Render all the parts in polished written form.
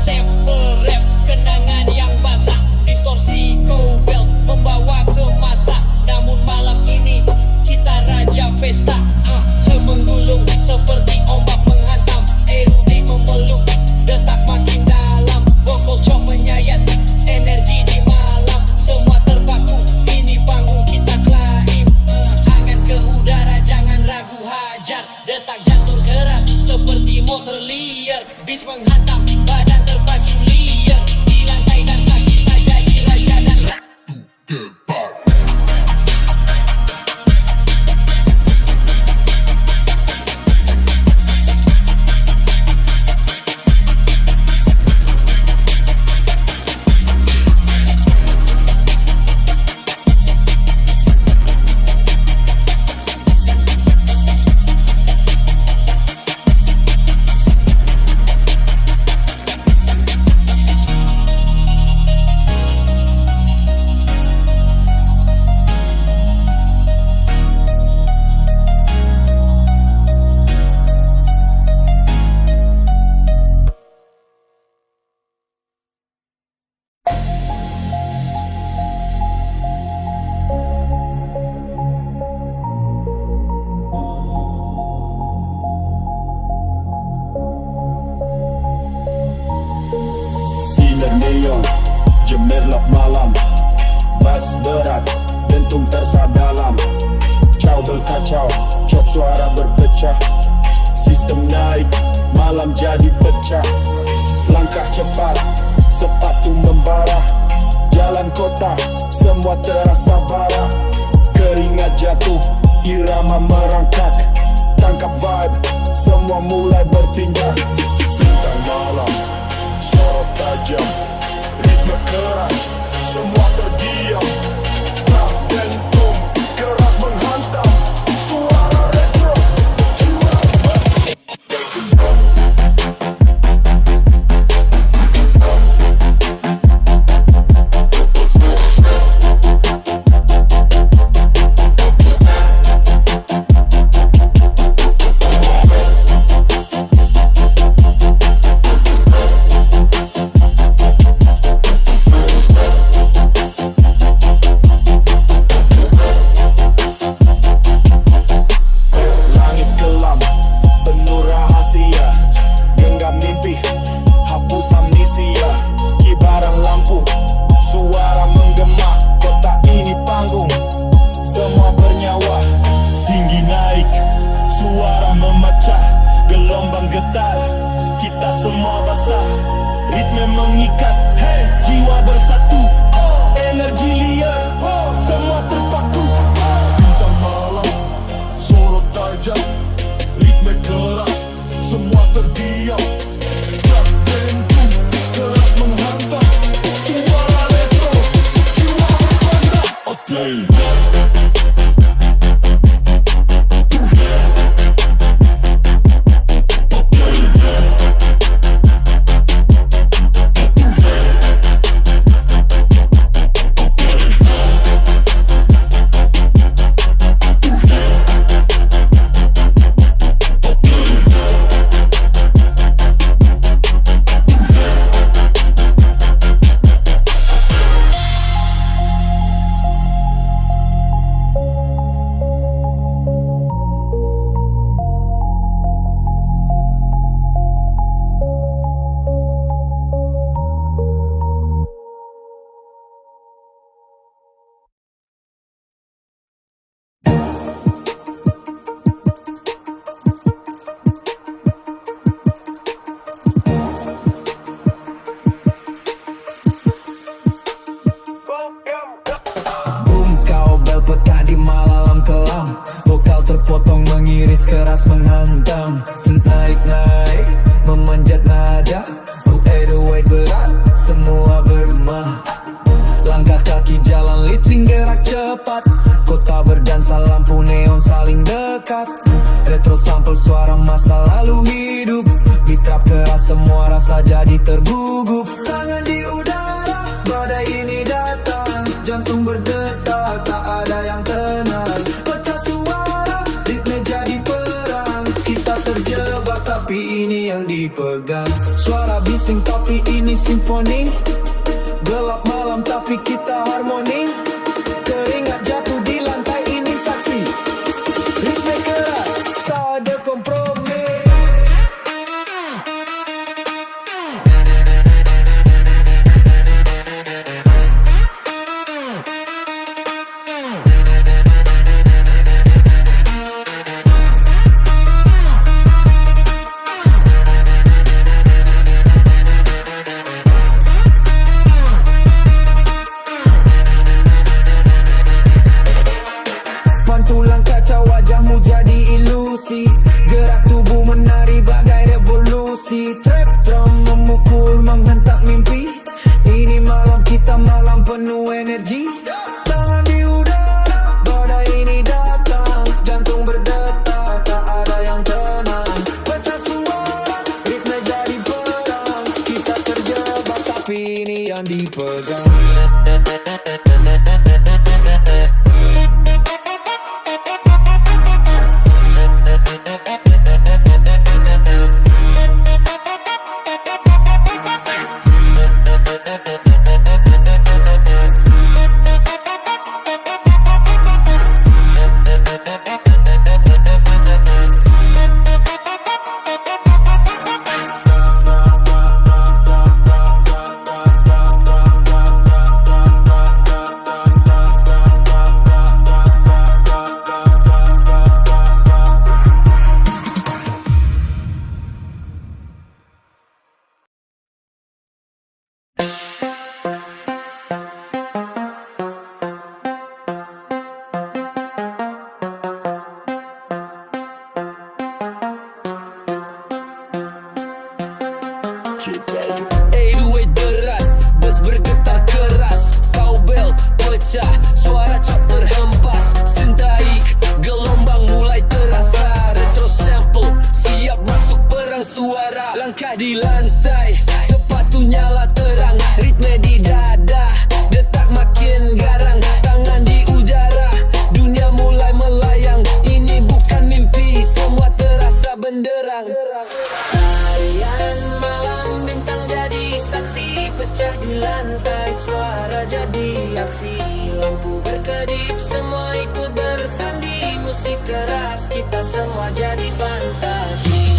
sample rap, kenangan yang basah, distorsi kobel membawa ke masa. Namun malam ini kita raja pesta, semenggulung seperti ombak menghantam, erupsi memeluk, detak makin dalam, vokal cok menyayat, energi di malam, semua terpaku, ini panggung kita klaim. Angan ke udara, jangan ragu hajar, detak jantung keras seperti motor liar, bis menghantam, badan terpacu liar, di lantai dansa kita jadi raja dan sinar neon, gemerlap malam, bass berat, dentum tersa dalam, caw berkacau, cop suara berpecah, sistem naik, malam jadi pecah, langkah cepat, sepatu membara, jalan kota, semua terasa bara, keringat jatuh, irama merangkak, tangkap vibe, semua mulai bertindak, bintang malam, sorot tajam, ritme keras, semua terdiam, tak dentum, keras menghantam, suara retro, jiwa semua basah, ritme mengikat, hey, jiwa bersatu, energi liar, semua terpaku. Bintang malam, sorot tajam, ritme keras, semua terdiam, tak dentum, keras menghantam, suara retro, jiwa berbanda. terpotong mengiris keras menghantam, naik-naik memanjat nada, 808 berat semua bergema. Langkah kaki jalan licin gerak cepat, kota berdansa lampu neon saling dekat. Retro sampel suara masa lalu hidup, ditrap keras semua rasa jadi tergugup. Tangan di udara, badai ini datang, jantung berdetak tak ada yang tenang. Pecah suara, ritme jadi perang, kita terjebak tapi ini yang yang dipegang. Suara bising tapi ini simfoni, gelap malam tapi kita harmoni. Keringat jatuh di lantai ini saksi, ritme keras tak ada kompromi. Pantulan kaca wajahmu jadi ilusi, gerak tubuh menari bagai revolusi. Trap drum memukul menghentak mimpi, ini malam kita malam penuh energi. Tangan di udara, badai ini datang, jantung berdetak, tak ada yang tenang. Pecah suara, ritme jadi perang, kita terjebak tapi ini yang dipegang. Weight berat, bus bergetar keras, cowbell pecah, suara cop terhempas, sentaik, gelombang mulai terasa, retro sample, siap masuk perang suara, langkah di lantai, sepatu nyala terang, ritme di dada, detak makin garang, tangan di udara, dunia mulai melayang, ini bukan mimpi, semua terasa benderang. Tarian malam bintang jadi saksi, pecah di lantai, suara jadi aksi, lampu berkedip, semua ikut bersandi, musik keras, kita semua jadi fantasi.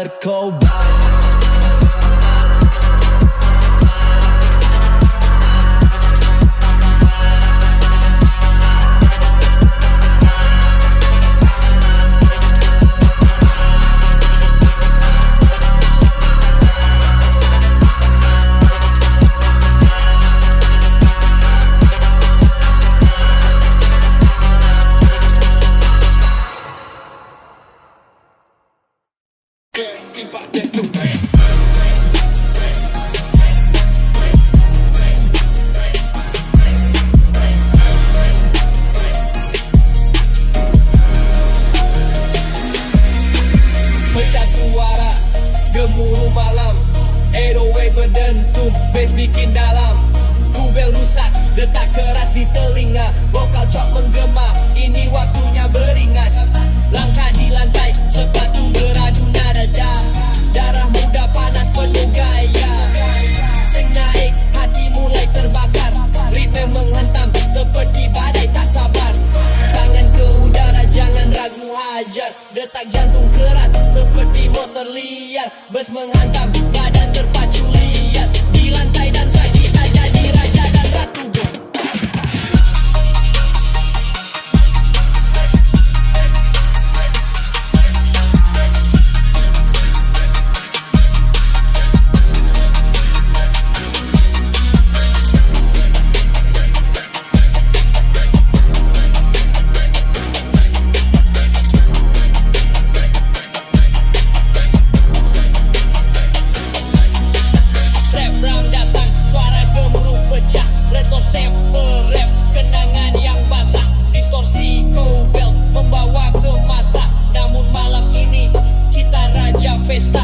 berkobar. Pecah suara, gemuruh malam, 808 berdentum, bass bikin dalam. Kubel rusak, detak keras di telinga, vokal cok menggema, ini waktunya beringas. Langkah di lantai, sepatu beradu nada, darah muda panas penuh gaya. Sing naik, hati mulai terbakar, ritme menghantam seperti badai tak sabar. Tangan ke udara, jangan ragu hajar, detak jantung keras seperti motor liar. Bus menghantam, badan terpacu liar, di lantai dansa kita jadi raja dan ratu. Rap ram datang, suara gemuruh pecah, retor sample rap, kenangan yang basah, distorsi kobel membawa ke masa. Namun malam ini kita raja pesta,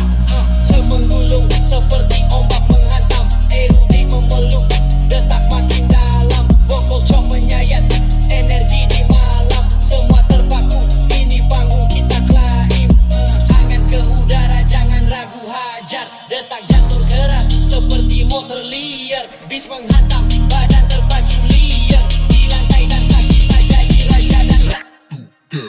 semenggulung seperti ombak menghantam, erudit memeluk, detak makin dalam, vokal cok menyayat, energi di malam, semua terpaku, ini panggung kita klaim. Angan ke udara, jangan ragu hajar, detak jantung keras seperti motor liar, bis menghantam, badan terpacu liar, di lantai dansa kita jadi raja dan ratu.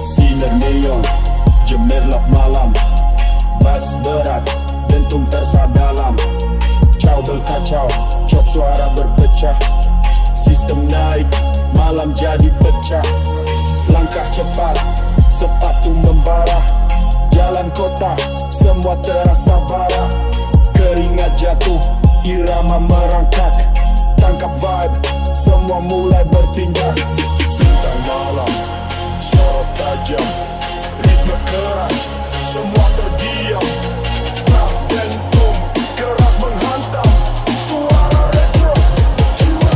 Sinar neon, gemerlap malam, bass berat, dentum tersa dalam. Caubel kacau, cop suara berpecah, sistem naik, malam jadi pecah. Langkah cepat, sepatu membara, jalan kota, semua terasa bara. Keringat jatuh, irama merangkak, tangkap vibe, semua mulai bertindak. Bintang malam, sorot tajam, ritme keras, semua terdiam. Rap dentum, keras menghantam, suara retro, jiwa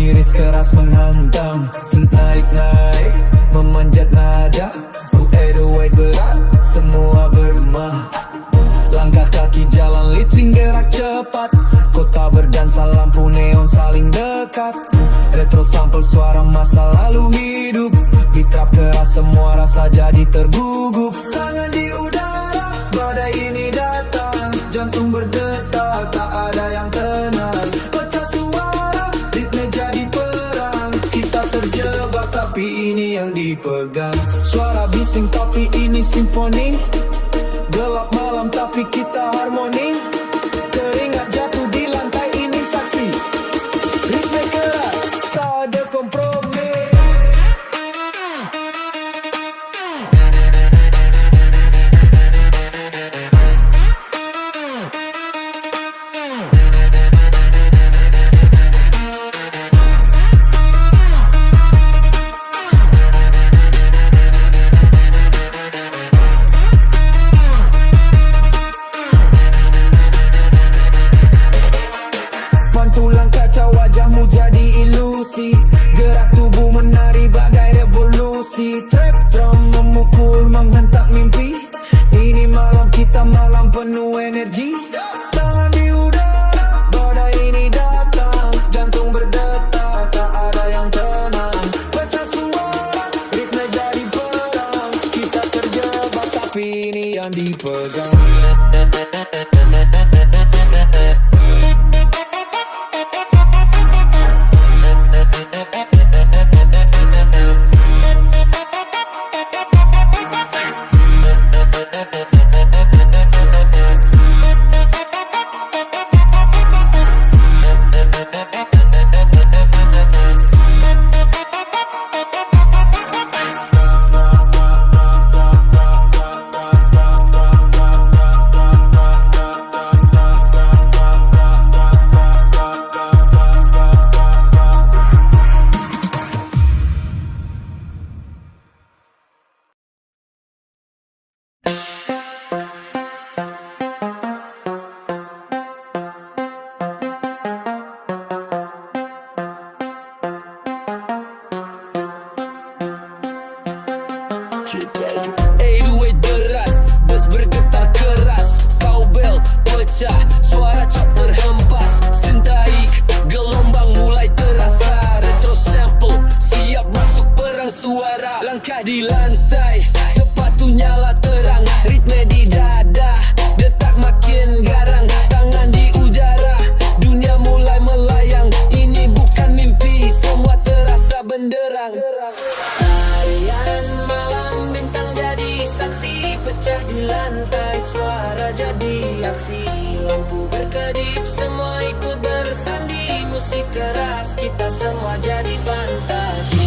mengiris keras menghantam, naik-naik memanjat nada. Airway berat, semua bermah. Langkah kaki jalan licin gerak cepat. Kota berdansa lampu neon saling dekat. Retro sampel suara masa lalu hidup. Ditrap keras semua rasa jadi tergugup. Tangan di udara, badai ini datang. Jantung berdetak, tak ada yang tenang. Pecah suara, ritme jadi perang. Kita terjebak tapi ini yang dipegang. Suara bising tapi ini simfoni. Gelap malam tapi kita harmoni. Keringat jatuh di lantai ini saksi. Ritme keras, tak ada kompromi. Pantulan kaca wajahmu jadi ilusi. Gerak tubuh menari bagai revolusi. Trap drum memukul menghentak mimpi. Ini malam kita malam penuh energi. Tangan di udara, badai ini datang. Jantung berdetak, tak ada yang tenang. Pecah suara, ritme jadi perang. Kita terjebak tapi ini yang dipegang. Airway berat, bus bergetar keras. Cowbell pecah, suara cop terhempas. Sentaik, gelombang mulai terasa. Retro sample, siap masuk perang suara. Langkah di lantai, sepatu nyala terang. Ritme di dada, detak makin garang. Tangan di udara, dunia mulai melayang. Ini bukan mimpi, semua terasa benderang. Tarian malam bintang jadi saksi. Pecah di lantai, suara jadi aksi. Lampu berkedip, semua ikut bersandi. Musik keras, kita semua jadi fantasi.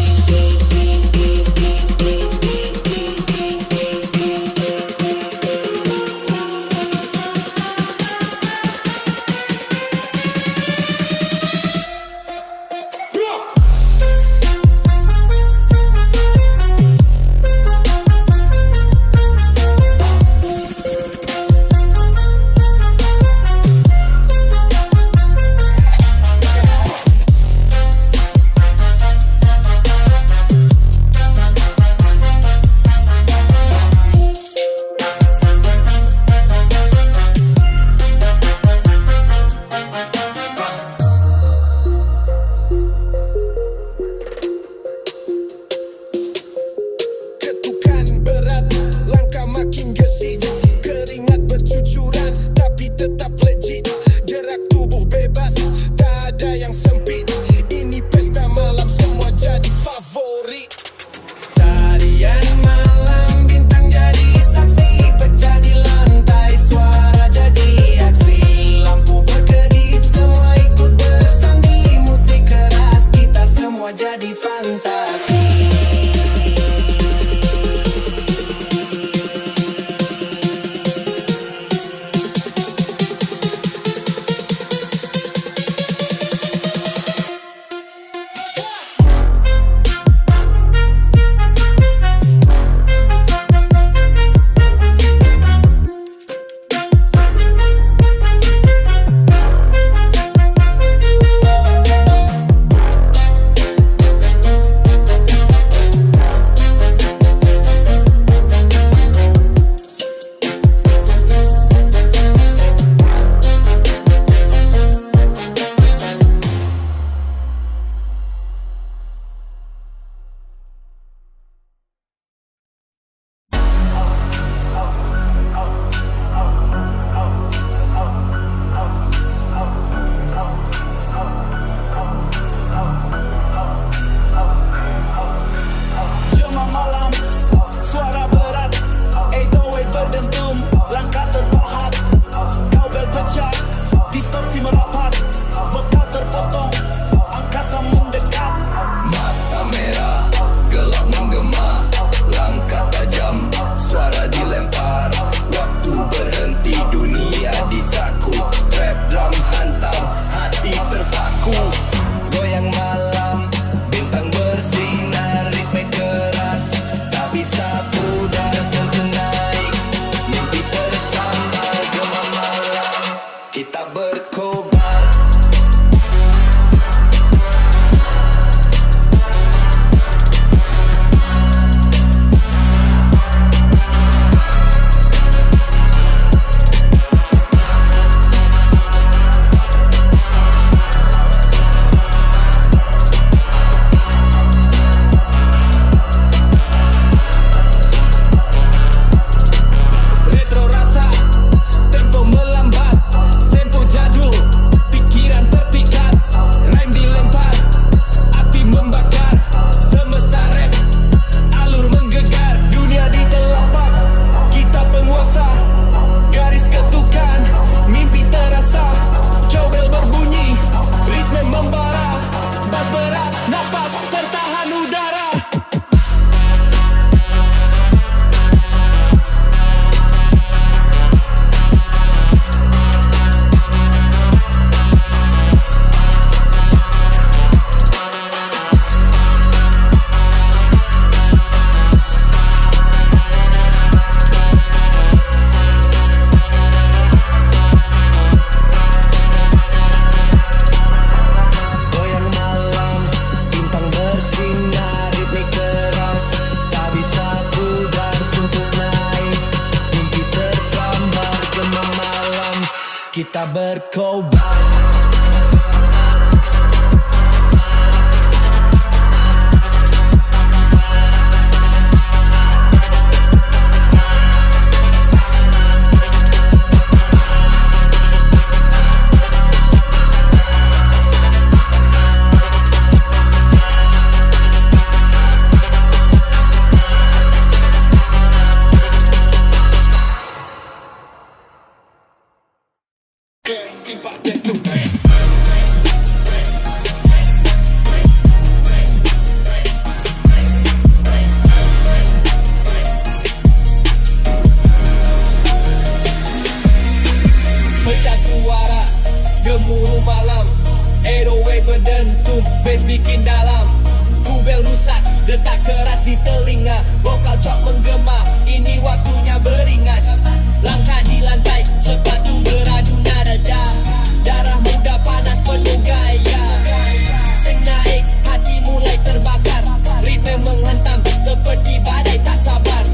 kita berkobar. Simpak dan tupai. Pecah suara, gemuruh malam, 808 berdentum, bass bikin dalam. Kubel rusak, detak keras di telinga, vokal cok menggema, ini waktunya beringas. Langkah di lantai, sepatu beradu nada, darah muda panas penuh gaya. Sing naik, hati mulai terbakar, ritme menghantam seperti badai tak sabar.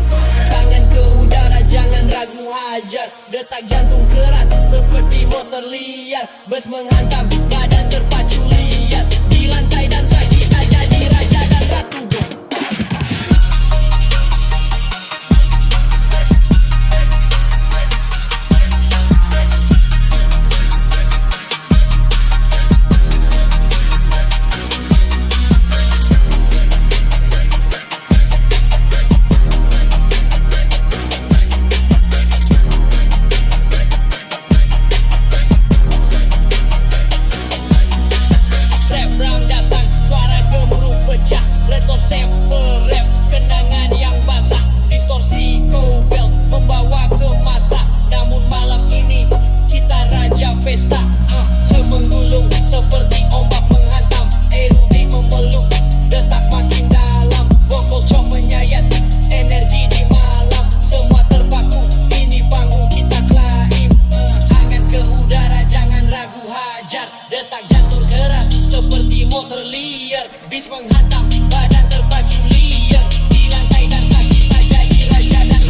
Tangan ke udara, jangan ragu hajar, detak jantung keras seperti motor liar. Bus menghantam, badan terpacu liar, di lantai dansa kita jadi raja dan ratu. Rap ram datang, suara gemuruh pecah, retorsi berrap, kenangan yang basah, distorsi kobel membawa ke masa. Namun malam ini kita raja pesta, semenggulung seperti ombak menghantam, erudit memeluk, detak makin dalam, vokal cok menyayat, energi di malam, semua terpaku, ini panggung kita klaim. Angan ke udara, jangan ragu hajar, detak jantung keras seperti motor liar, bis menghantam, badan terpacu liar, di lantai dansa kita jadi raja dan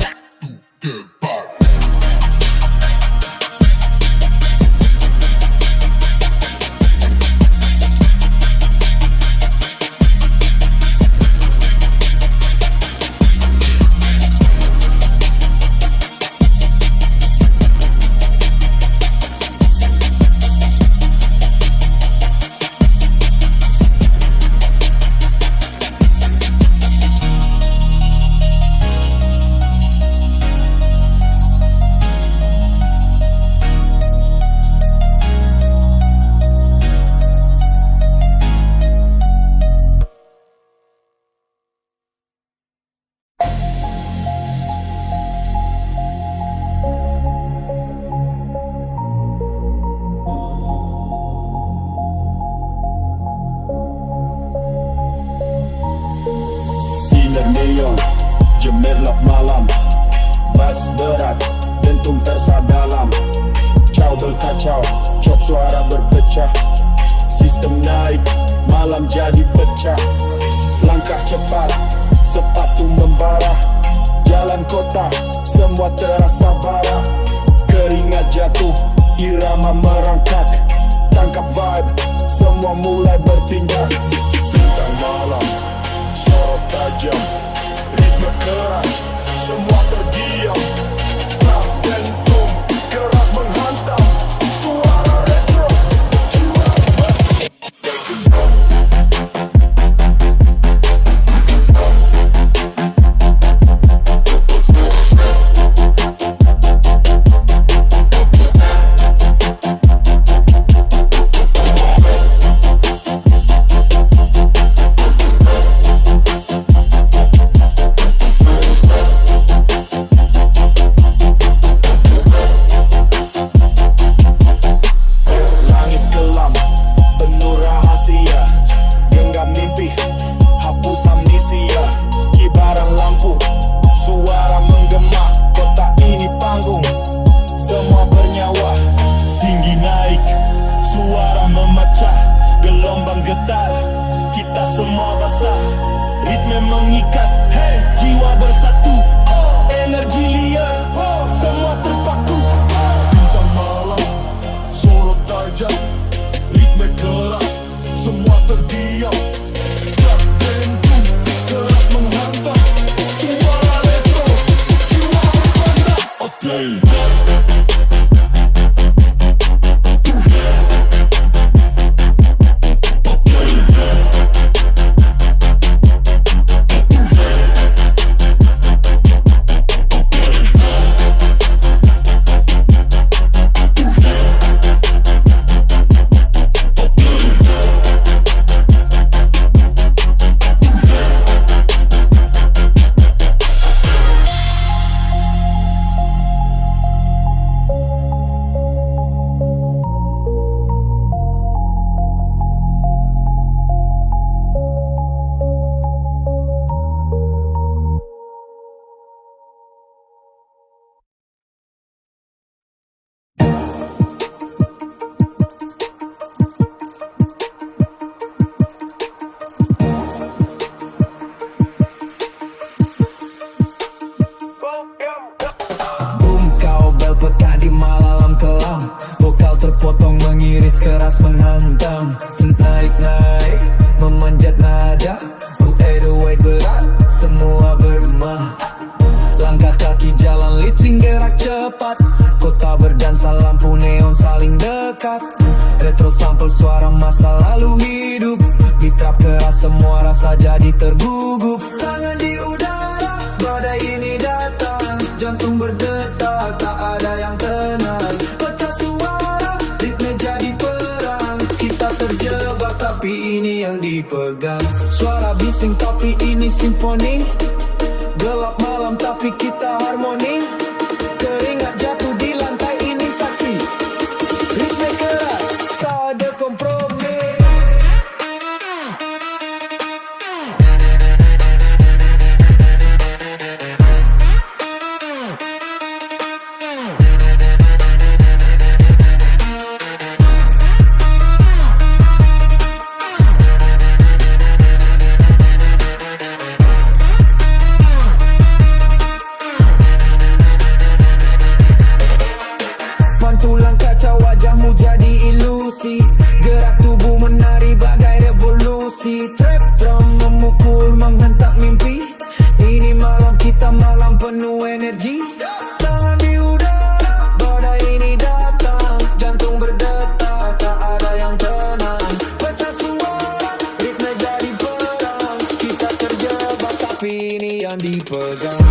Sinar neon, gemerlap malam, bass berat, dentum tersa dalam. Caubel kacau, cop suara berpecah, sistem naik, malam jadi pecah. Langkah cepat, sepatu membara, jalan kota, semua terasa bara. Keringat jatuh, irama merangkak, tangkap vibe, semua mulai bertindak. Bintang malam, sorot tajam, ritme keras, semua terdiam. Rap dentum, keras menghantam, suara retro, curang flame. Boom, kau bel pekah di malam kelam. Vokal terpotong mengiris keras menghantam. Sentaik naik, memanjat nada. 808 berat, semua bergema. Langkah kaki jalan licin gerak cepat. Kota berdansa lampu neon saling dekat. Retro sampel suara masa lalu hidup. Gitrap keras semua rasa jadi tergugup. Tangan di udara, badai ini datang. Jantung berdetak, tak ada yang tenang. Pecah suara, ritme jadi perang. Kita terjebak tapi ini yang dipegang. Suara bising tapi ini simfoni. Gelap malam tapi kita harmoni. Keringat jatuh di lantai ini saksi. Ritme keras, tak ada kompromi. Pantulan kacau wajahmu jadi ilusi. Gerak tubuh menari bagai revolusi. Trap drum memukul menghentak mimpi. Ini malam kita malam penuh energi. Tangan di udara, badai ini datang. Jantung berdetak, tak ada yang tenang. Pecah suara, ritme jadi perang. Kita terjebak tapi ini yang dipegang.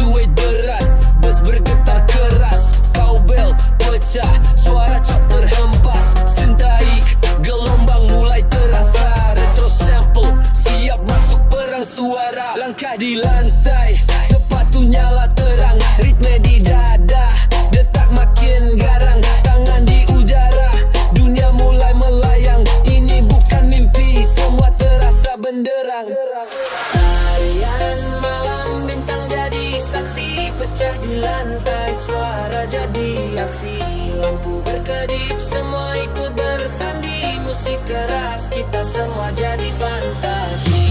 Duit berat, bus bergetar keras. Cowbell pecah, suara cop terhempas. Sentaik, gelombang mulai terasa. Retro sample, siap masuk perang suara. Langkah di lantai, sepatu nyala terang. Ritme di dada, detak makin garang. Tangan di udara, dunia mulai melayang. Ini bukan mimpi, semua terasa benderang. Tarian malam bintang jadi saksi. Pecah di lantai, suara jadi aksi. Lampu berkedip, semua ikut bersandi. Musik keras, kita semua jadi fantasi.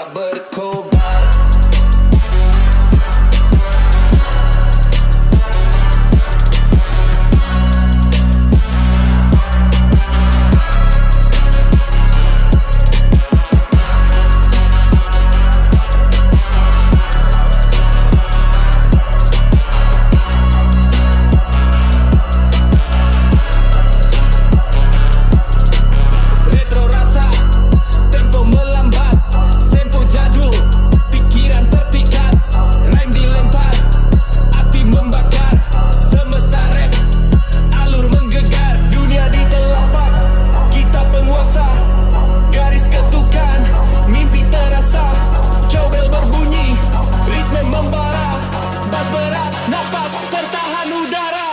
kita berkobar. Retro rasa, tempo melambat, sempo jadul, pikiran terpikat, rhyme dilempar, api membakar, semesta rap, alur menggegar, dunia di telapak, kita penguasa, garis ketukan, mimpi terasa, cowbell berbunyi, ritme membara, bass berat, napas tertahan udara.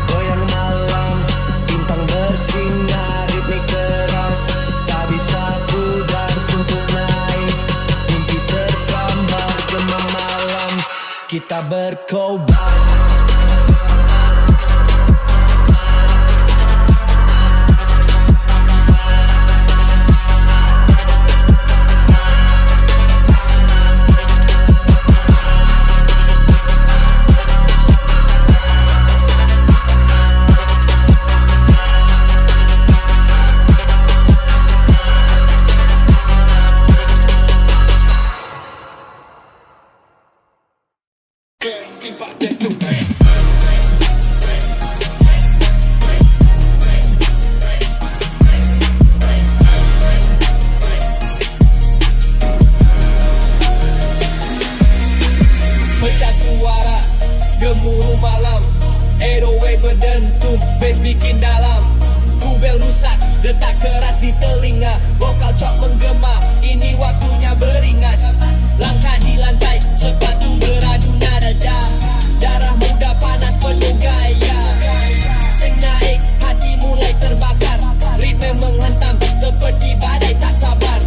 Goyang malam, bintang bersinar, ritmik keras, tak bisa pudar, sentuh naik, mimpi tersambar, gemah malam, kita berkobar. Simpak dan tupai. Pecah suara, gemuruh malam, 808 berdentum, bass bikin dalam, kubel rusak, detak keras di telinga, vokal cok menggema, ini waktunya beringas. Langkah di lantai, sepatu beradu nada, darah muda panas penuh gaya, sing naik, hati mulai terbakar, ritme menghantam, seperti badai tak sabar,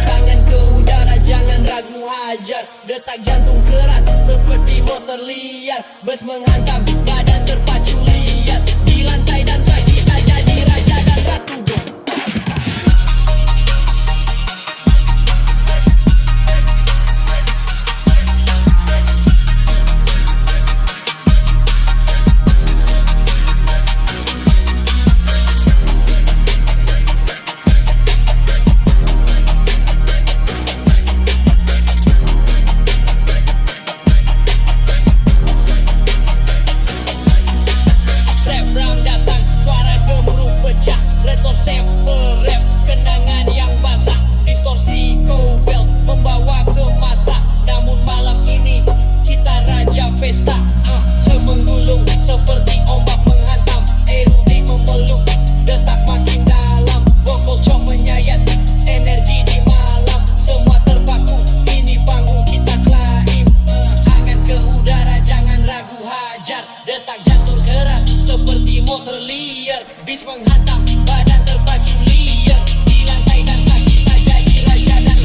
tangan ke udara jangan ragu hajar, detak jantung keras, seperti motor liar, bus menghantam, badan terpacu liar, di lantai dansa kita jadi raja dan ratu. Rap ram datang, suara gemuruh pecah, retorsi berrap, kenangan yang basah, distorsi cowbell membawa ke masa. Namun malam ini kita raja pesta, semenggulung seperti ombak menghantam, erotik memeluk, detak makin dalam, vokal cok menyayat, energi di malam, semua terpaku, ini panggung kita klaim, angan ke udara jangan ragu hajar, detak jantung keras seperti motor liar, bis menghantam, badan terpacu liar, di lantai dansa kita jadi raja dan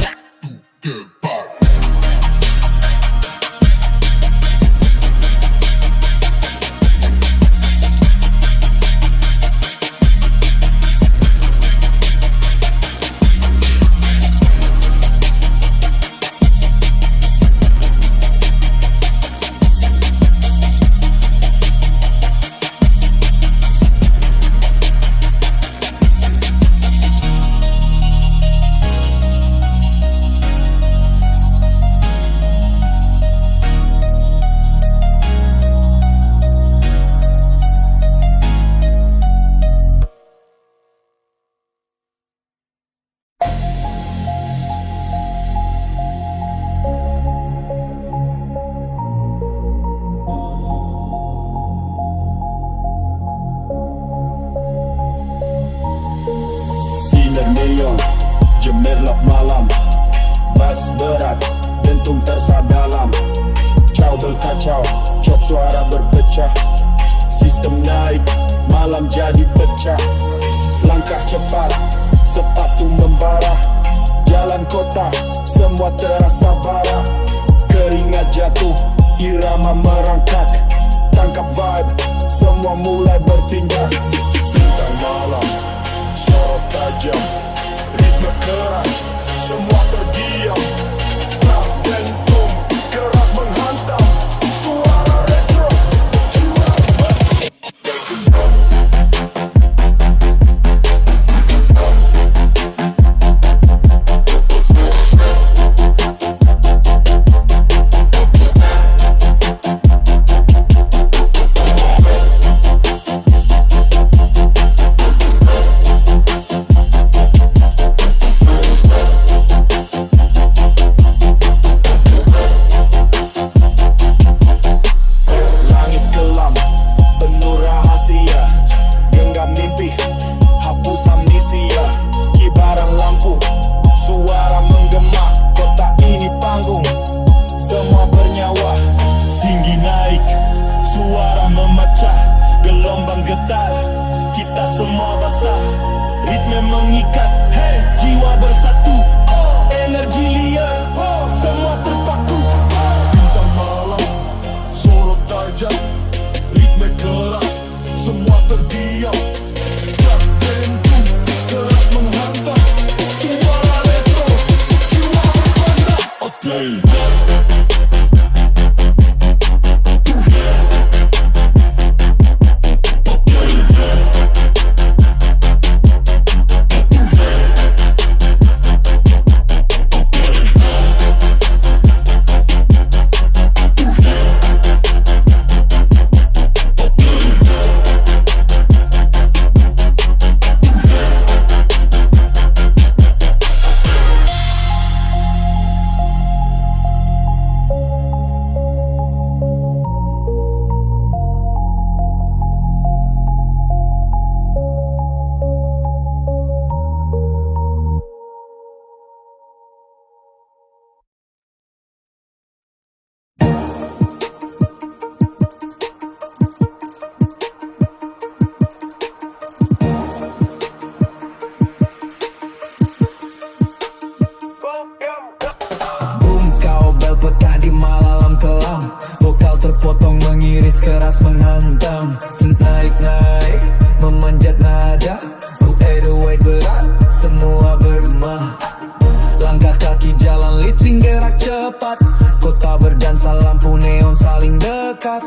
berat, dentum tersa dalam. Ciao Trouble kacau, cop suara berpecah. Sistem naik, malam jadi pecah. Langkah cepat, sepatu membara. Jalan kota, semua terasa bara. Keringat jatuh, irama merangkak. Tangkap vibe, semua mulai bertindak. Bintang malam, sorot tajam, ritme keras, semua terdiam. Trap dentum, keras menghantam. Suara retro, curang. Langit kelam, penuh rahasia. Genggam mimpi, hapus amnesia. Kibaran lampu, suara menggema. Kota ini panggung, semua bernyawa. Tinggi naik, suara memecah. Gelombang getar, kita semua basah. Ritme mengikat, hey, jiwa bersatu. Energi liar, semua terpaku. Bintang malam, sorot tajam, ritme keras, semua terdiam. Trap dentum, keras menghantam. Suara retro, jiwa berpandang. Hotel. Boom, kau bel pecah di malam kelam. Vokal terpotong mengiris keras menghantam. Naik-naik, memanjat nada. 808 berat, semua bergema. Langkah kaki jalan licin gerak cepat. Kota berdansa lampu neon saling dekat.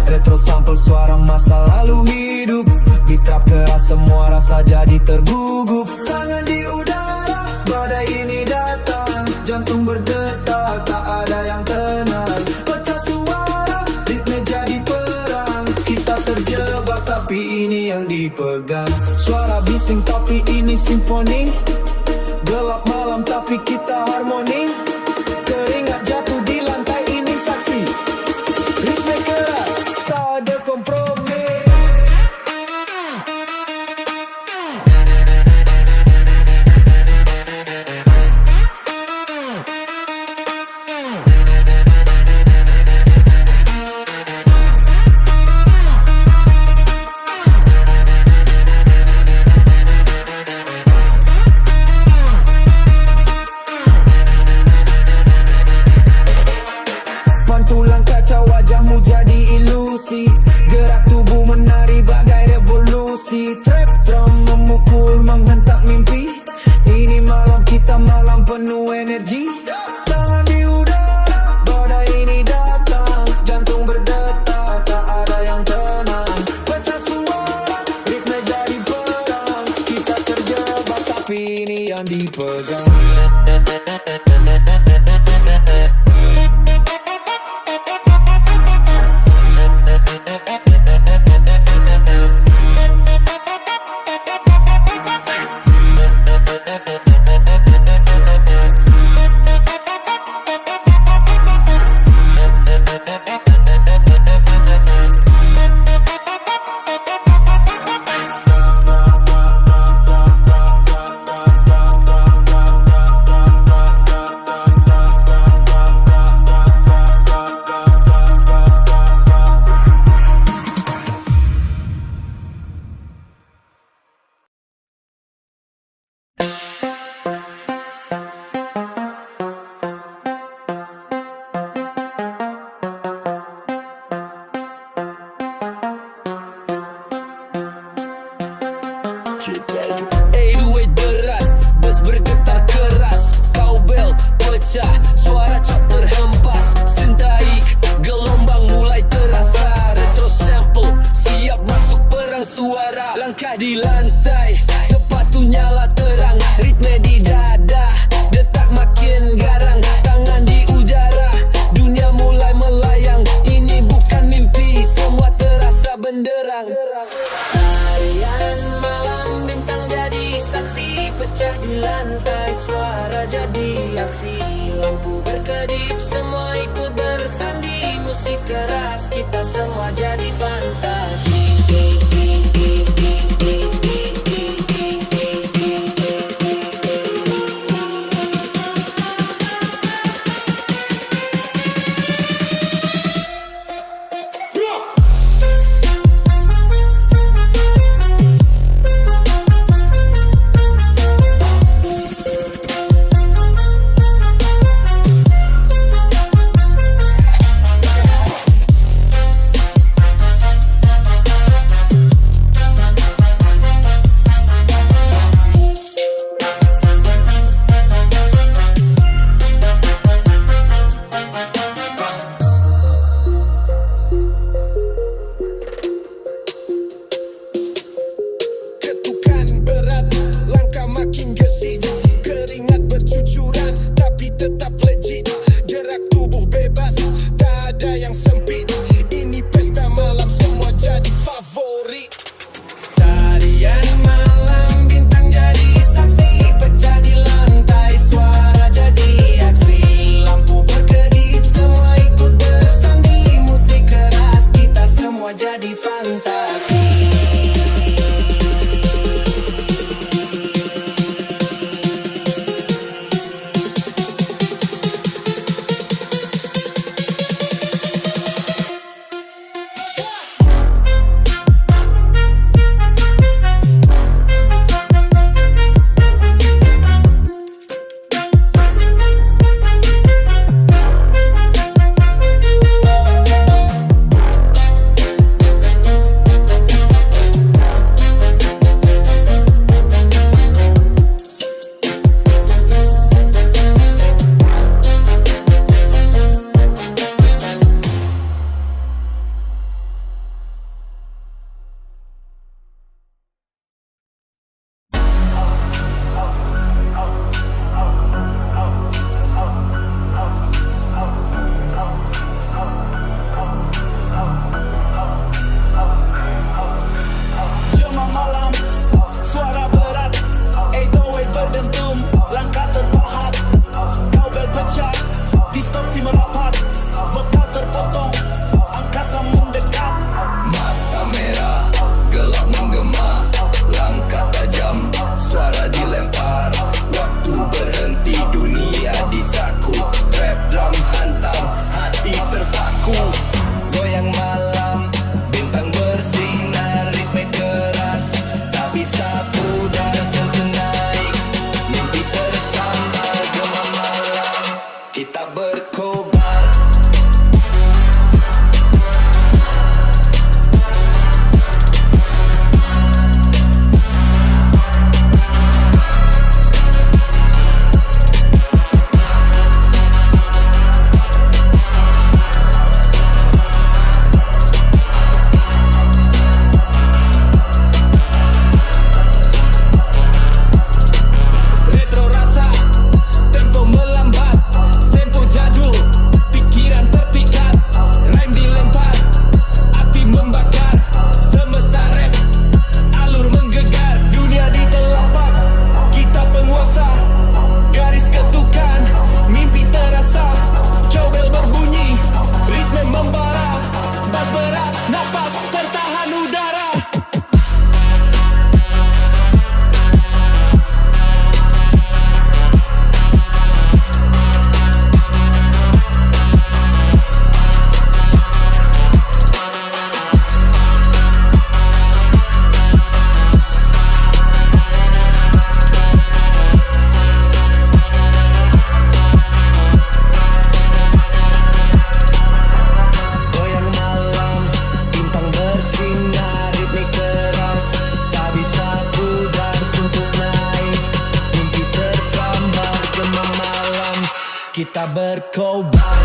Retro sampel suara masa lalu hidup. Di trap keras semua rasa jadi tergugup. Tangan di udara, badai ini datang. Jantung berdetak, tak ada yang tenang. Pecah suara, ritme jadi perang. Kita terjebak tapi ini yang dipegang. Suara bising tapi ini simfoni. Gelap malam tapi kita harmoni. Keringat jatuh di lantai ini saksi. Ritme keras, tak ada kompromi. Pantulan kaca wajahmu jadi ilusi. Gerak tubuh menari bagai revolusi. Trap drum memukul menghentak mimpi. Ini malam kita malam penuh energi. Tangan di udara, badai ini datang. Jantung berdetak, tak ada yang tenang. Pecah suara, ritme jadi perang. Kita terjebak tapi ini yang dipegang. suara. Langkah di lantai, sepatunya lah terang. Ritme di dada, detak makin garang. Tangan di udara, dunia mulai melayang. Ini bukan mimpi, semua terasa benderang. Tarian malam, bintang jadi saksi. Pecah di lantai, suara jadi aksi. Lampu berkedip, semua ikut bersandi. Musik keras, kita semua jadi fantasi. kita berkobar.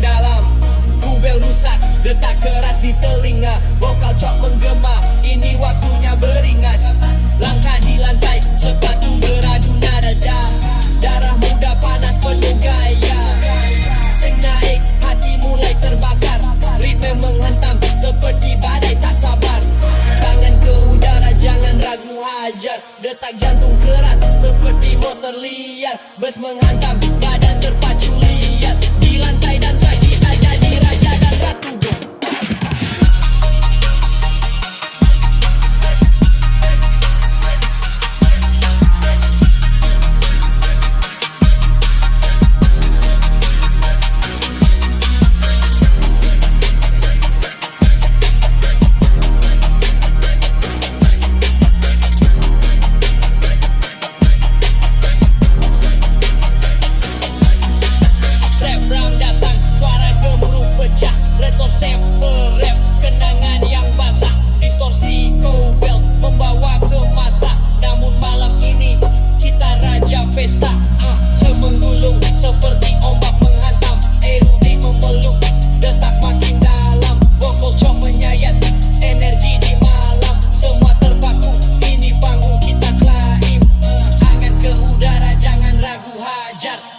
dalam. Kubel rusak, detak keras di telinga. Vokal cok menggema, ini waktunya beringas. Langkah di lantai, sepatu beradu nada. Darah muda panas penuh gaya. Sing naik, hati mulai terbakar. Ritme menghantam, seperti badai tak sabar. Tangan ke udara, jangan ragu hajar. Detak jantung keras, seperti motor liar. Bus menghantam, badan terpacu liar. Di lantai dansa kita jadi raja dan ratu.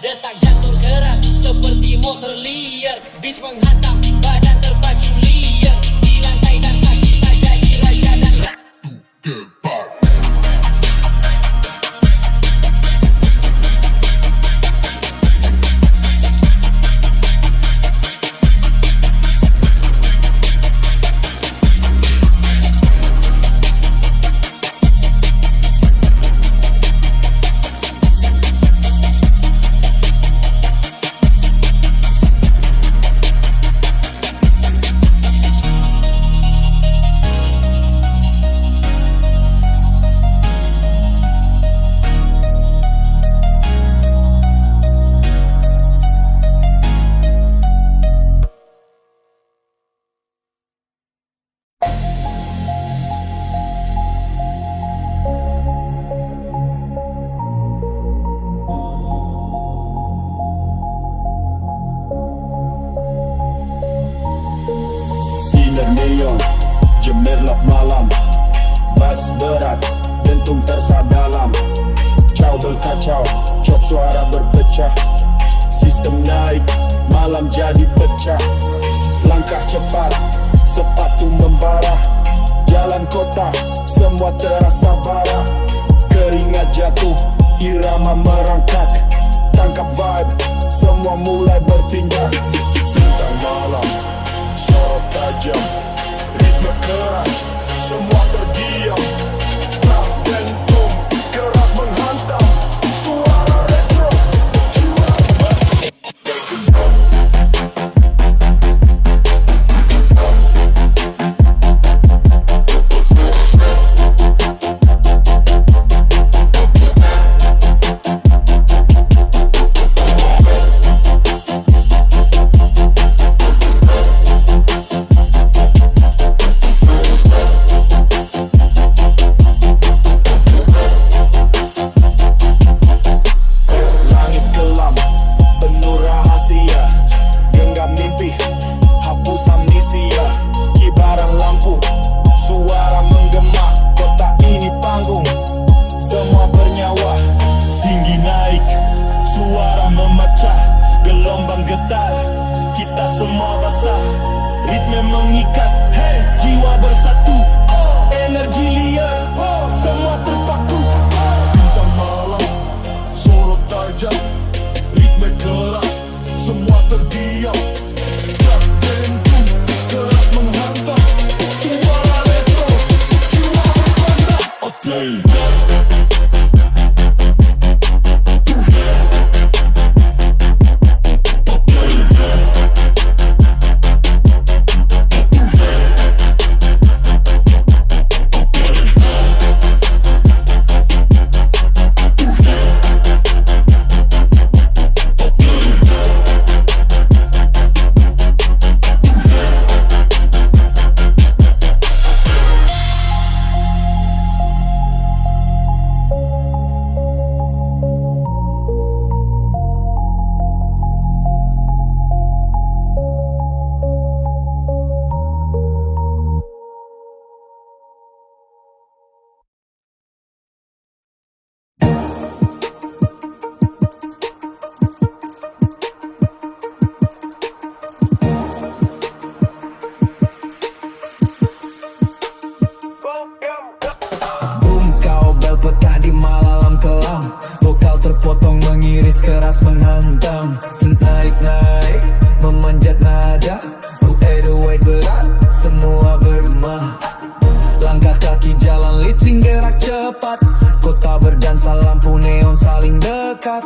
Detak jantung keras seperti motor liar. Bis menghantam, badan terpacu liar. Di lantai dansa kita jadi raja dan ratu. Sinar neon, gemerlap malam. Bass berat, dentung tersa dalam. Kacau berkacau, cop suara berpecah. Sistem naik, malam jadi pecah. Langkah cepat, sepatu membara. Jalan kota, semua terasa bara. Keringat jatuh, irama merangkak. Tangkap vibe, semua mulai bertindak. Bintang malam, sorot tajam, ritme keras, semua terdiam. Rap dentum, keras menghantam. Suara retro, jiwa keras menghantam, naik-naik memanjat nada. 808 berat, semua bermah. Langkah kaki jalan licin gerak cepat, kota berdansa lampu neon saling dekat.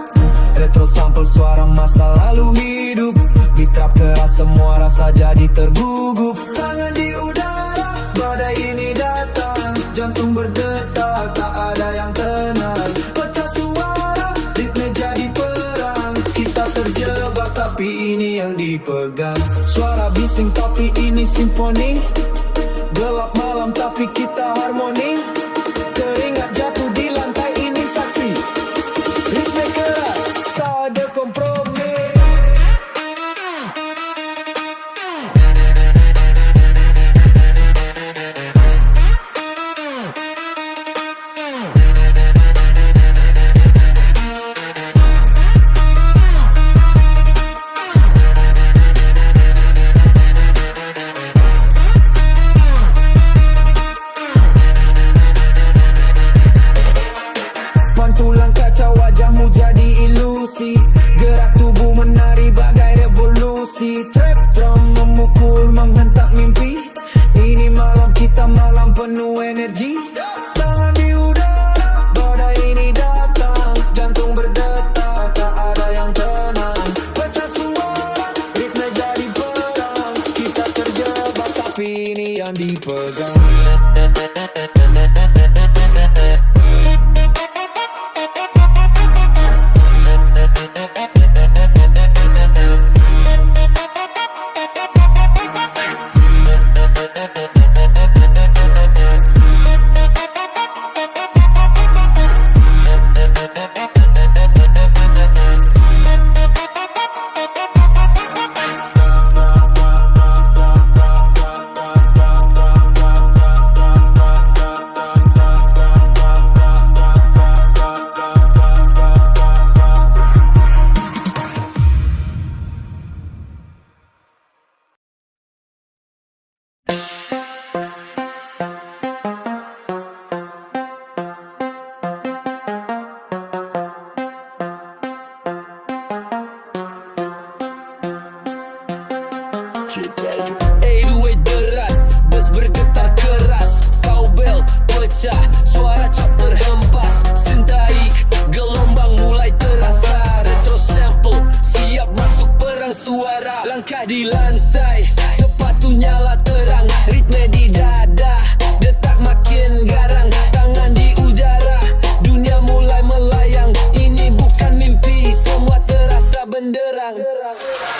Retro sampel suara masa lalu hidup, Beat-trap keras semua rasa jadi tergugup. Tangan di udara, badai ini datang, jantung berdetak, tak ada yang tenang. Pecah suara, ritme jadi perang, kita terjebak tapi ini yang dipegang. Suara bising tapi ini simfoni, gelap malam tapi kita harmoni. Keringat jatuh di lantai ini saksi, ritme keras tak ada kompromi. Pantulan kaca wajahmu jadi ilusi, gerak tubuh menari bagai revolusi. Trap drum memukul menghentak mimpi, ini malam kita malam penuh energi. Tangan di udara, badai ini datang, jantung berdetak, tak ada yang tenang. Pecah suara, ritme jadi perang, kita terjebak tapi ini yang dipegang. berat, bus bergetar keras, cowbell pecah, suara cop terhempas, sentaik, gelombang mulai terasa, retro sample siap masuk perang suara, langkah di lantai, sepatu nyala terang, ritme di dada, detak makin garang, tangan di udara, dunia mulai melayang, ini bukan mimpi, semua terasa benderang.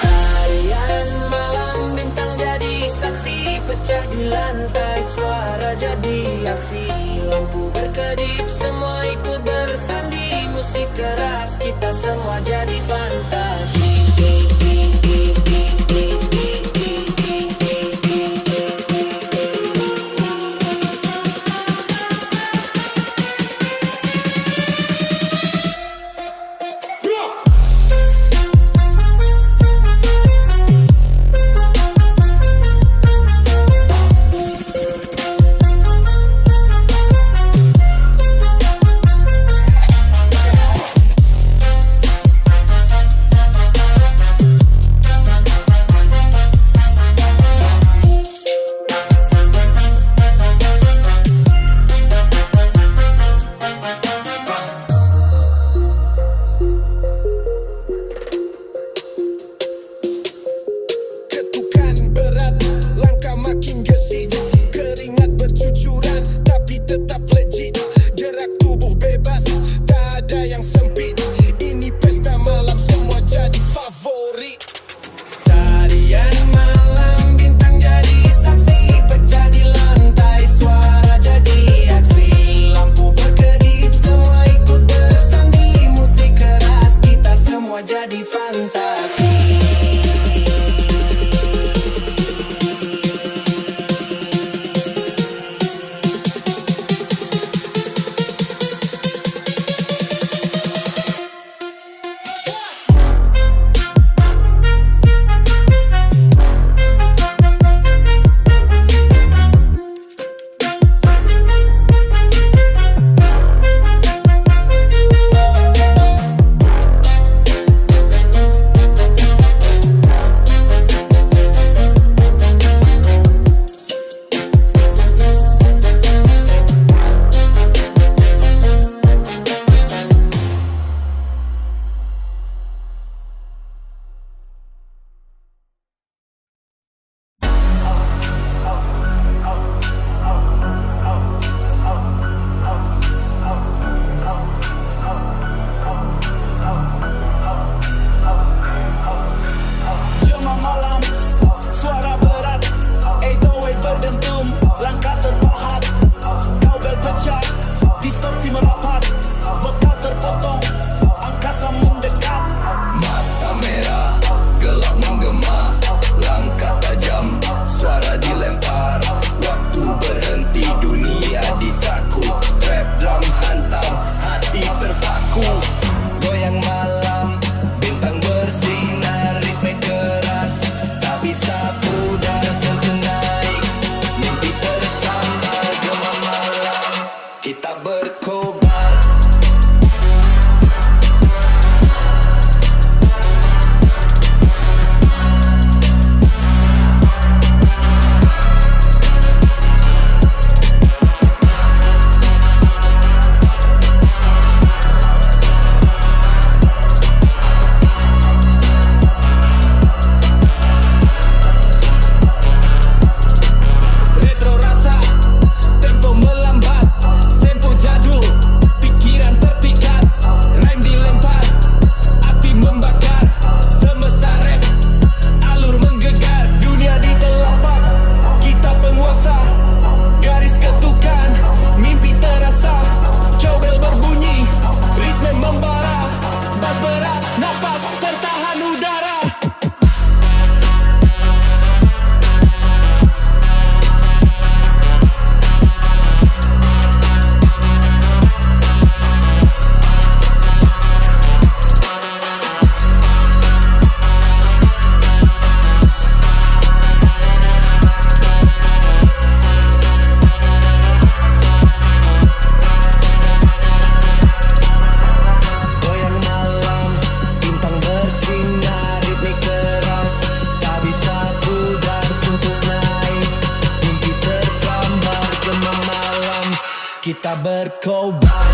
Tarian malam bintang jadi saksi, pecah di lantai, suara jadi aksi, lampu berkedip, semua ikut bersandi, musik keras, kita semua jadi fantasi. kita berkobar.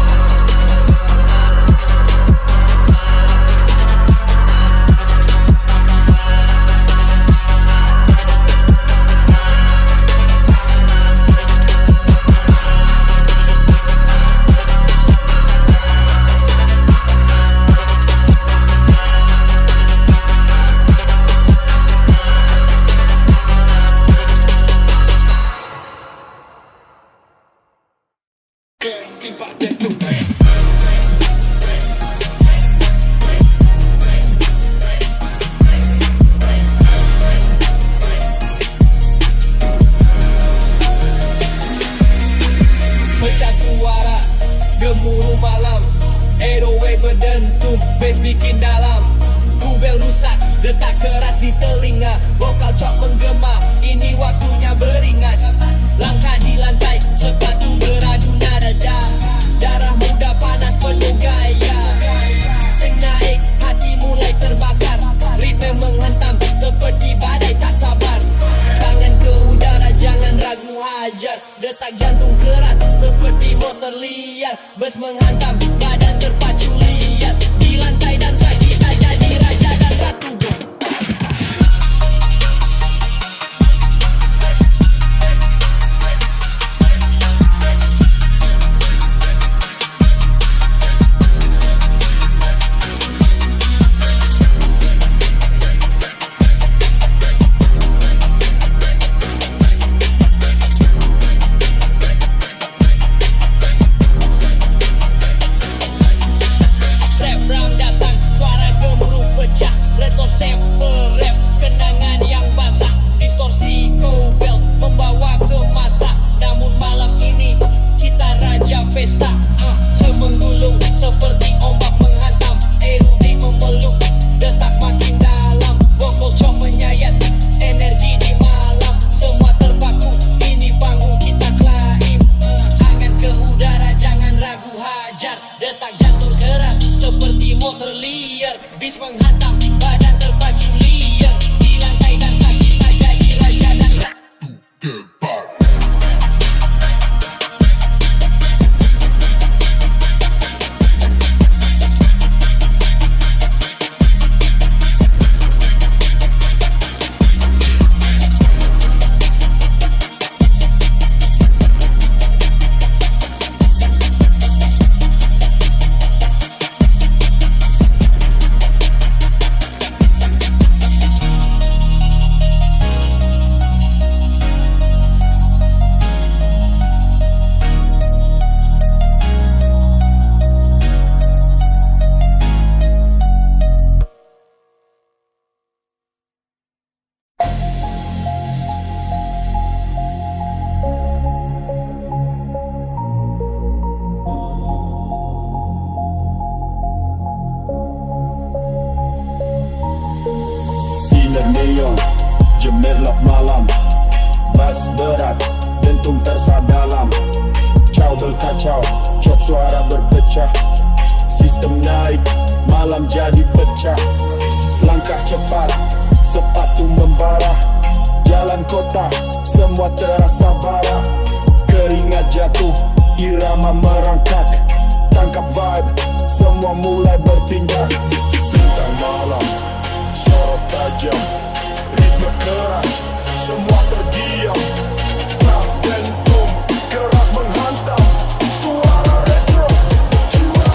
Pecah suara, gemuruh malam, 808 berdentum, bass bikin dalam. Kubel rusak, detak keras di telinga, vokal cok menggema, ini waktunya beringas. Langkah di lantai, sepatu beradu nada, darah muda panas penuh gaya. Sing naik, hati mulai terbakar, ritme menghantam seperti badai tak sabar. Tangan ke udara, jangan ragu hajar, detak jantung keras seperti motor liar. Bus menghantam, badan terpacu liar, di lantai dansa kita jadi raja dan ratu. Rap round datang, suara gemuruh pecah, retro sample rap, kenangan yang basah, distorsi kobel membawa ke masa. Namun malam ini kita raja pesta, semenggulung seperti ombak menghantam, erupsi memeluk, detak makin dalam, vokal cok menyayat, energi di malam, semua terpaku, ini panggung kita klaim. Angan ke udara, jangan ragu hajar, detak jantung keras seperti motor liar, bis menghantam, badan terpacu liar, di lantai dansa kita jadi raja dan ratu. Sinar neon, gemerlap malam, bass berat, dentum tersa dalam. Ciao berkacau, cop suara berpecah, sistem naik, malam jadi pecah. Langkah cepat, sepatu membara, jalan kota, semua terasa bara. Keringat jatuh, irama merangkak, tangkap vibe, semua mulai bertindak. Bintang malam, sorot tajam, ritme keras, semua terdiam. Tak dentum, keras menghantam, suara retro, jiwa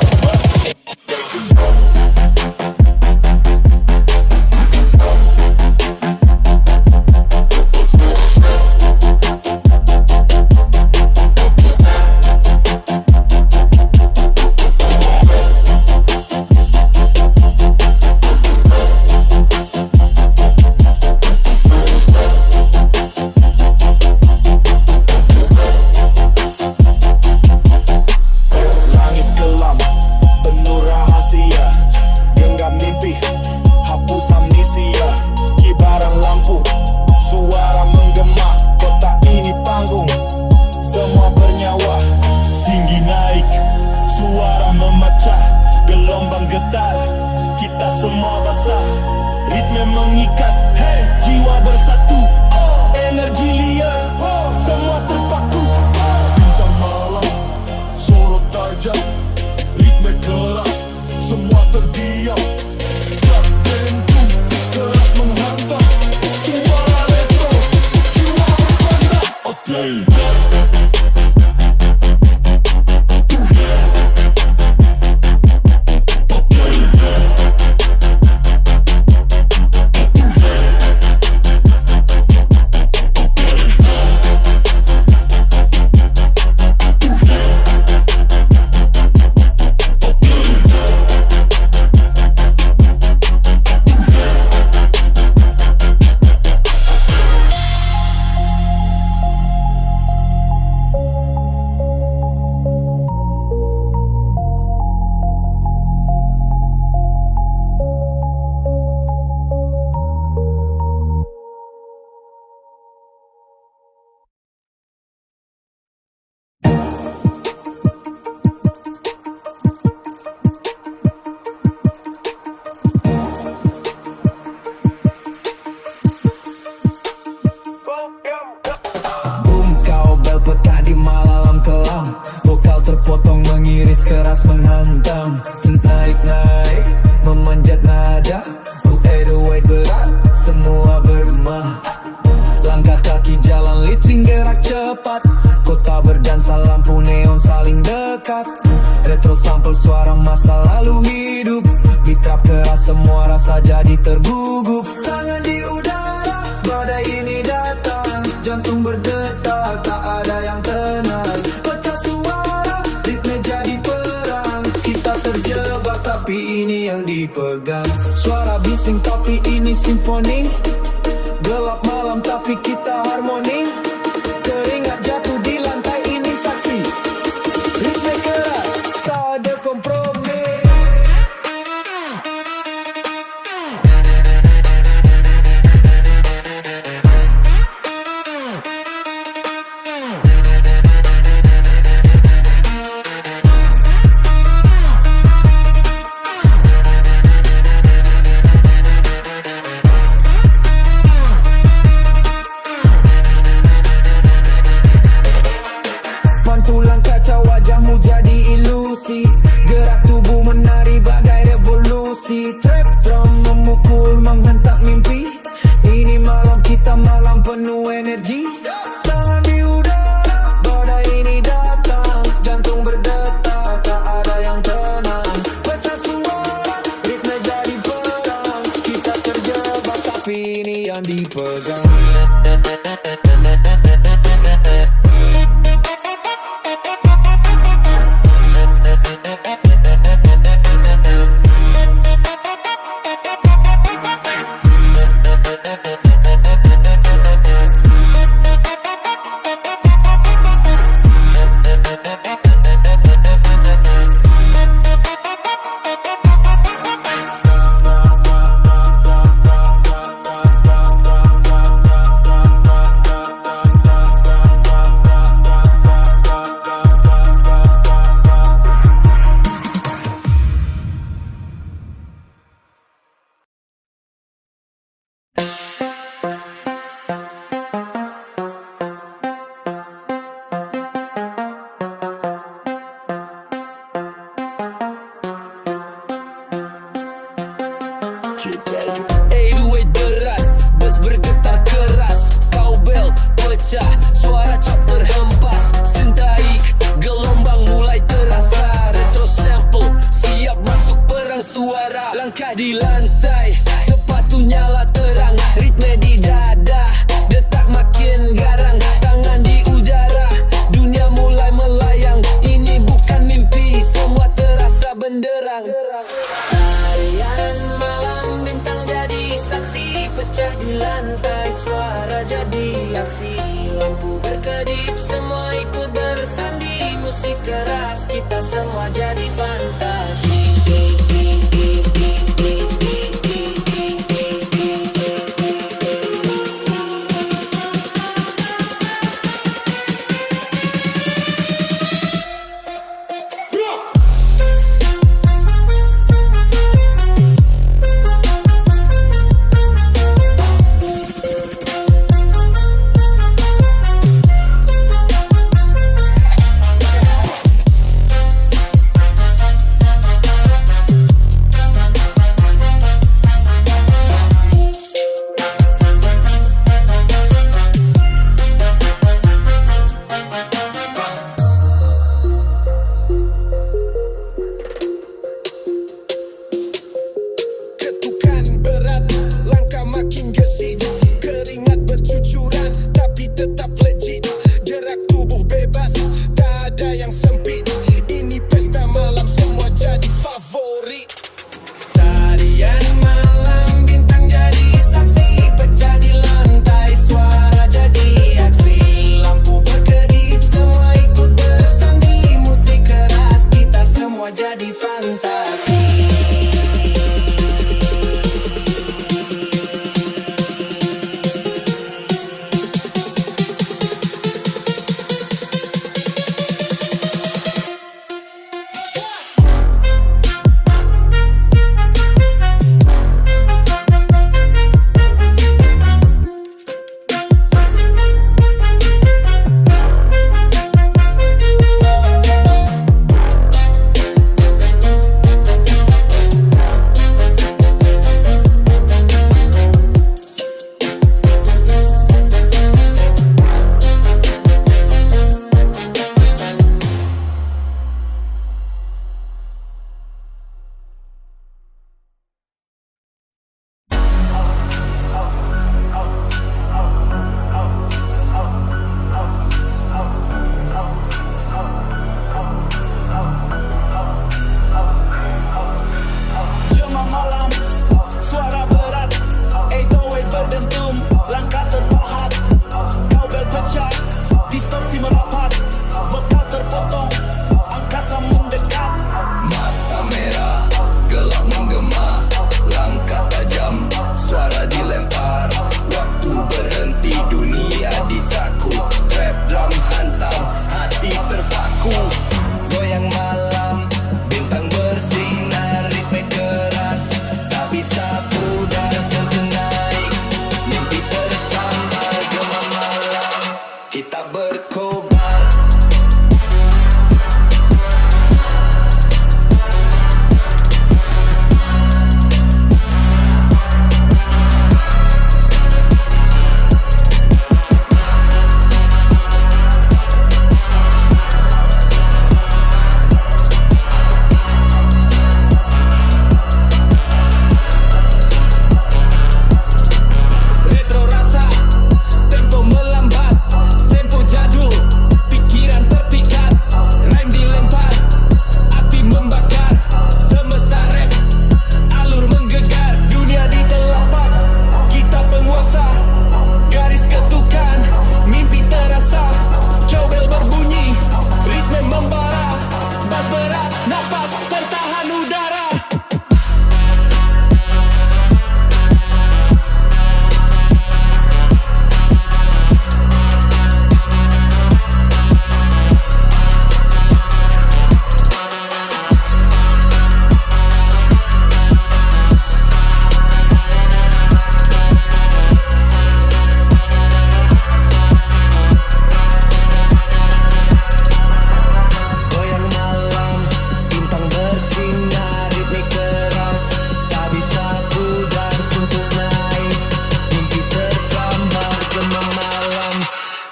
terpotong mengiris keras menghantam. Naik-naik memanjat nada, 808 berat semua bergema. Langkah kaki jalan licin gerak cepat, kota berdansa lampu neon saling dekat. Retro sample suara masa lalu hidup, ditrap keras semua rasa jadi tergugup. Tangan di udara, badai ini datang, jantung berdetak, tak ada yang tenang. Pecah suara, ritme jadi perang, kita terjebak tapi ini yang dipegang. Suara bising tapi ini simfoni, gelap malam tapi kita harmoni. Keringat jatuh di lantai ini saksi, ritme keras tak ada kompromi. Pantulan kaca wajahmu jadi ilusi, gerak tubuh menari bagai revolusi. Trap drum memukul menghentak mimpi, ini malam kita malam penuh energi. Tangan di udara, badai ini datang, jantung berdetak, tak ada yang tenang. Pecah suara, ritme jadi perang, kita terjebak tapi ini yang dipegang. Weight berat, bus bergetar keras, cowbell pecah, suara cok terhempas. Sentaik, gelombang mulai terasa. Retro sample, siap masuk perang suara. Langkah di lantai, sepatu nyala terang, ritme di dada, detak makin garang. Tangan di udara, dunia mulai melayang. Ini bukan mimpi, semua terasa benderang. Tarian malam bintang jadi saksi, pecah di lantai suara jadi aksi. Lampu berkedip semua ikut bersandi, musik keras kita semua jadi fantasi.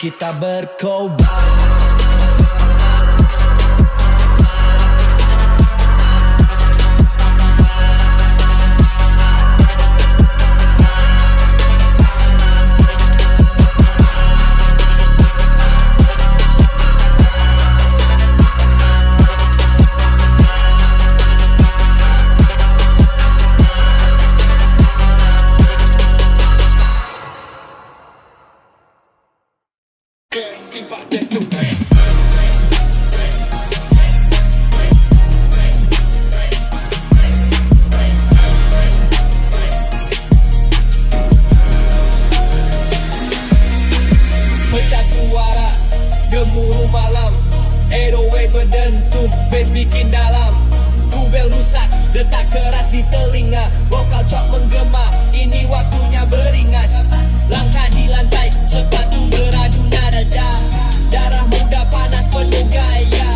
kita berkobar. Simpak dek tu Pecah suara, gemuruh malam 808 berdentum, bass bikin dalam. Full bell rusak, detak keras di telinga. Vokal cok menggema, ini waktunya beringas. Langkah di lantai, sepatu beradu nada. Darah muda panas penuh gaya.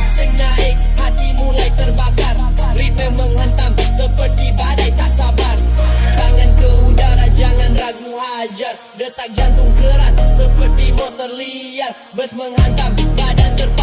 Sing naik, hati mulai terbakar. Ritme menghentam, seperti badai tak sabar. Tangan ke udara, jangan ragu hajar. Detak jantung keras, seperti motor liar. Bus menghantam, badan terpaku.